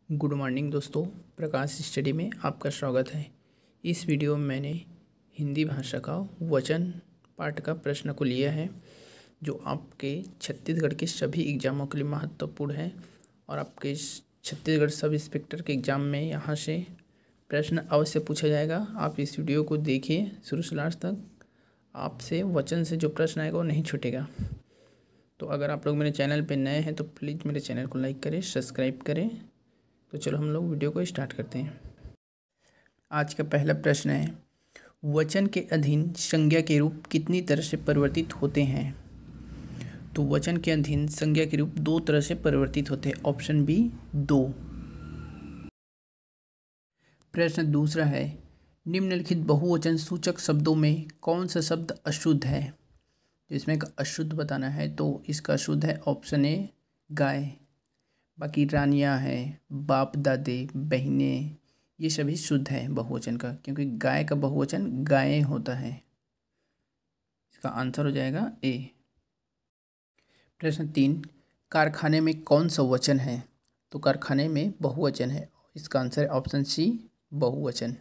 Good morning दोस्तों, प्रकाश study में आपका स्वागत है। इस वीडियो में मैंने हिंदी भाषा का वचन पाठ का प्रश्न को लिया है, जो आपके छत्तीसगढ़ के सभी एग्ज़ामों के लिए महत्वपूर्ण है और आपके छत्तीसगढ़ सब इंस्पेक्टर के एग्ज़ाम में यहाँ से प्रश्न अवश्य पूछा जाएगा। आप इस वीडियो को देखिए शुरू से लास्ट तक, आपसे वचन से जो प्रश्न आएगा वो नहीं छूटेगा। तो अगर आप लोग मेरे चैनल पर नए हैं तो प्लीज़ मेरे चैनल को लाइक करें, सब्सक्राइब करें। तो चलो हम लोग वीडियो को स्टार्ट करते हैं। आज का पहला प्रश्न है, वचन के अधीन संज्ञा के रूप कितनी तरह से परिवर्तित होते हैं? तो वचन के अधीन संज्ञा के रूप दो तरह से परिवर्तित होते हैं। Option B 2। प्रश्न दूसरा है, निम्नलिखित बहुवचन सूचक शब्दों में कौन सा शब्द अशुद्ध है? तो इसमें अशुद्ध बताना है, तो इसका अशुद्ध है ऑप्शन ए गाय। बाकी रानियाँ हैं, बाप दादे, बहनें, ये सभी शुद्ध है बहुवचन का, क्योंकि गाय का बहुवचन गायें होता है। इसका आंसर हो जाएगा ए। प्रश्न 3, कारखाने में कौन सा वचन है? तो कारखाने में बहुवचन है, इसका आंसर है ऑप्शन सी बहुवचन।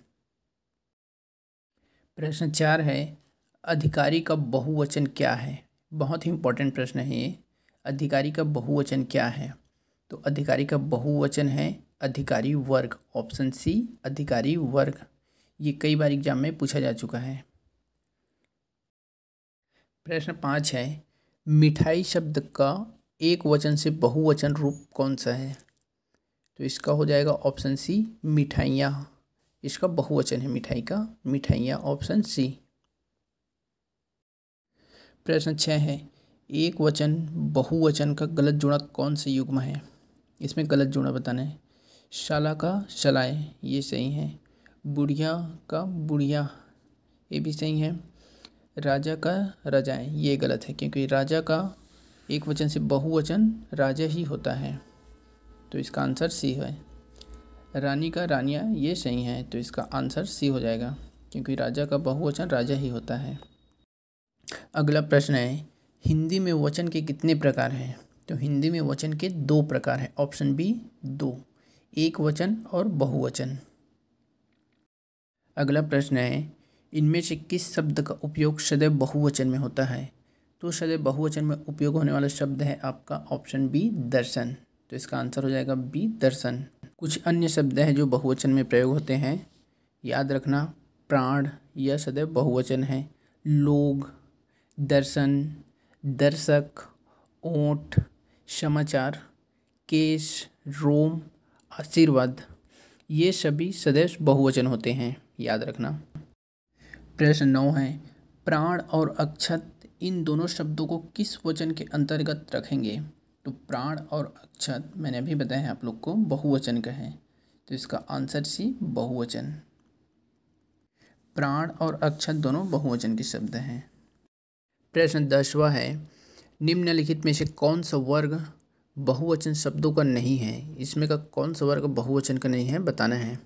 प्रश्न 4 है, अधिकारी का बहुवचन क्या है? बहुत ही इंपॉर्टेंट प्रश्न है ये। अधिकारी का बहुवचन क्या है? तो अधिकारी का बहुवचन है अधिकारी वर्ग। ऑप्शन सी अधिकारी वर्ग। ये कई बार एग्जाम में पूछा जा चुका है। प्रश्न 5 है, मिठाई शब्द का एक वचन से बहुवचन रूप कौन सा है? तो इसका हो जाएगा ऑप्शन सी मिठाइयाँ। इसका बहुवचन है मिठाई का, मिठाइयाँ, ऑप्शन सी। प्रश्न 6 है, एक वचन बहुवचन का गलत जुड़ा कौन से युग्म है? इसमें गलत जुड़ा बताना है। शाला का शलाए, ये सही है। बुढ़िया का बुढ़िया, ये भी सही है। राजा का रजाएं, ये गलत है, क्योंकि राजा का एक वचन से बहुवचन राजा ही होता है, तो इसका आंसर सी है। रानी का रानियाँ, ये सही है, तो इसका आंसर सी हो जाएगा, क्योंकि राजा का बहुवचन राजा ही होता है। अगला प्रश्न है, हिंदी में वचन के कितने प्रकार हैं? तो हिंदी में वचन के 2 प्रकार हैं। ऑप्शन बी 2, एक वचन और बहुवचन। अगला प्रश्न है, इनमें से किस शब्द का उपयोग सदैव बहुवचन में होता है? तो सदैव बहुवचन में उपयोग होने वाला शब्द है आपका ऑप्शन बी दर्शन। तो इसका आंसर हो जाएगा बी दर्शन। कुछ अन्य शब्द हैं जो बहुवचन में प्रयोग होते हैं, याद रखना। प्राण, यह सदैव बहुवचन है। लोग, दर्शन, दर्शक, ओंठ, समाचार, केश, रोम, आशीर्वाद, ये सभी सदैव बहुवचन होते हैं, याद रखना। प्रश्न 9 है, प्राण और अक्षत इन दोनों शब्दों को किस वचन के अंतर्गत रखेंगे? तो प्राण और अक्षत मैंने अभी बताया है आप लोग को बहुवचन का है, तो इसका आंसर सी बहुवचन। प्राण और अक्षत दोनों बहुवचन के शब्द हैं। प्रश्न 10वां है, निम्नलिखित में से कौन सा वर्ग बहुवचन शब्दों का नहीं है? इसमें का कौन सा वर्ग बहुवचन का नहीं है बताना है।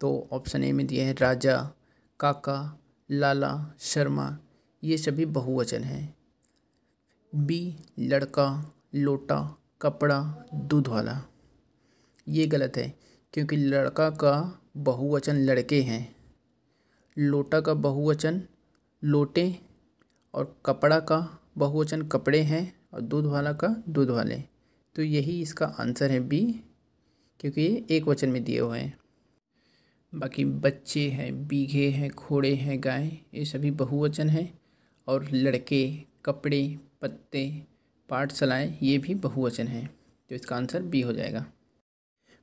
तो ऑप्शन ए में दिया है राजा, काका, लाला, शर्मा, ये सभी बहुवचन हैं। बी लड़का, लोटा, कपड़ा, दूध वाला, ये गलत है, क्योंकि लड़का का बहुवचन लड़के हैं, लोटा का बहुवचन लोटे, और कपड़ा का बहुवचन कपड़े हैं, और दूध वाला का दूध वाले। तो यही इसका आंसर है बी, क्योंकि ये एक वचन में दिए हुए हैं। बाकी बच्चे हैं, बीघे हैं, घोड़े हैं, गाय, ये सभी बहुवचन हैं, और लड़के, कपड़े, पत्ते, पाठशालाएँ, ये भी बहुवचन हैं, तो इसका आंसर बी हो जाएगा।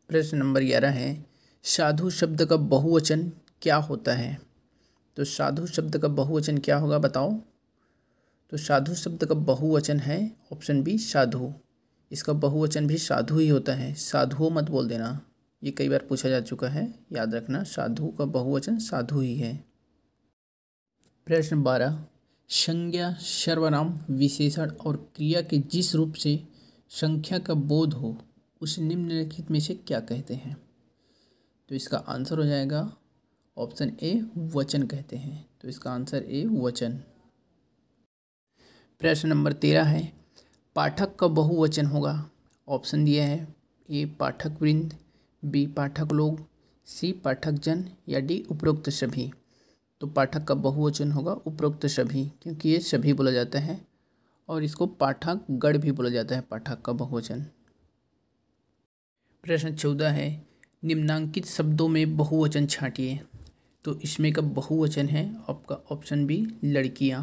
प्रश्न नंबर 11 है, साधु शब्द का बहुवचन क्या होता है? तो साधु शब्द का बहुवचन क्या होगा बताओ? तो साधु शब्द का बहुवचन है ऑप्शन बी साधु। इसका बहुवचन भी साधु ही होता है, साधुओं मत बोल देना, ये कई बार पूछा जा चुका है, याद रखना। साधु का बहुवचन साधु ही है। प्रश्न 12, संज्ञा, सर्वनाम, विशेषण और क्रिया के जिस रूप से संख्या का बोध हो उसे निम्नलिखित में से क्या कहते हैं? तो इसका आंसर हो जाएगा ऑप्शन ए वचन कहते हैं, तो इसका आंसर ए वचन। प्रश्न नंबर 13 है, पाठक का बहुवचन होगा। ऑप्शन दिया है ए पाठक वृंद, बी पाठक लोग, सी पाठक जन या डी उपरोक्त सभी। तो पाठक का बहुवचन होगा उपरोक्त सभी, क्योंकि ये सभी बोला जाता है और इसको पाठक गण भी बोला जाता है, पाठक का बहुवचन। प्रश्न 14 है, निम्नांकित शब्दों में बहुवचन छांटिए। तो इसमें का बहुवचन है आपका ऑप्शन बी लड़कियां,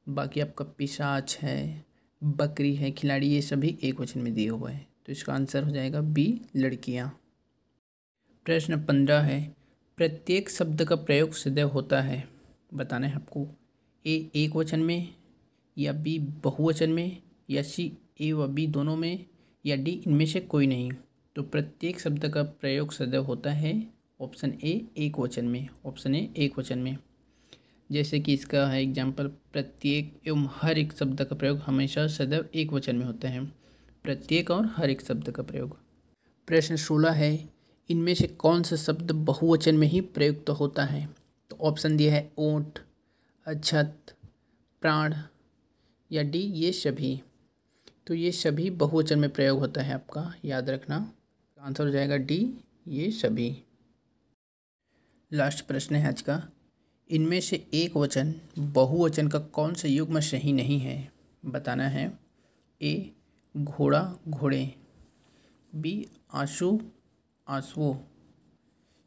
बाकी आपका पिशाच है, बकरी है, खिलाड़ी, ये सभी एक वचन में दिए हुए हैं। तो इसका आंसर हो जाएगा बी लड़कियां। प्रश्न 15 है, प्रत्येक शब्द का प्रयोग सदैव होता है, बताना है आपको। ए एक वचन में, या बी बहुवचन में, या सी ए व बी दोनों में, या डी इनमें से कोई नहीं। तो प्रत्येक शब्द का प्रयोग सदैव होता है ऑप्शन ए एक वचन में, ऑप्शन ए एक वचन में। जैसे कि इसका है एग्जाम्पल, प्रत्येक एवं हर एक शब्द का प्रयोग हमेशा सदैव एक वचन में होता है, प्रत्येक और हर एक शब्द का प्रयोग। प्रश्न 16 है, इनमें से कौन सा शब्द बहुवचन में ही प्रयुक्त होता है। तो ऑप्शन दिया है ऊँट, अछत, प्राण या डी ये सभी। तो ये सभी बहुवचन में प्रयोग होता है आपका, याद रखना। आंसर हो जाएगा डी ये सभी। लास्ट प्रश्न है आज का, इनमें से एक वचन बहुवचन का कौन सा युग्म सही नहीं है, बताना है। ए घोड़ा घोड़े, बी आंसू आंसुओं,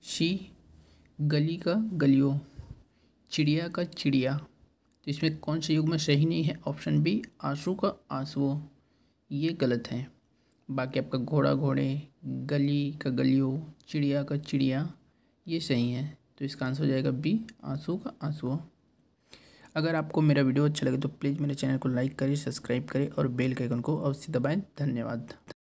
सी गली का गलियों, चिड़िया का चिड़िया। तो इसमें कौन सा युग्म सही नहीं है, ऑप्शन बी आंसू का आंसुओं, ये गलत है। बाकी आपका घोड़ा घोड़े, गली का गलियों, चिड़िया का चिड़िया, ये सही है। तो इसका आंसर हो जाएगा बी आंसू का आंसुओं। अगर आपको मेरा वीडियो अच्छा लगे तो प्लीज़ मेरे चैनल को लाइक करें, सब्सक्राइब करें और बेल के आइकन को अवश्य दबाएं। धन्यवाद।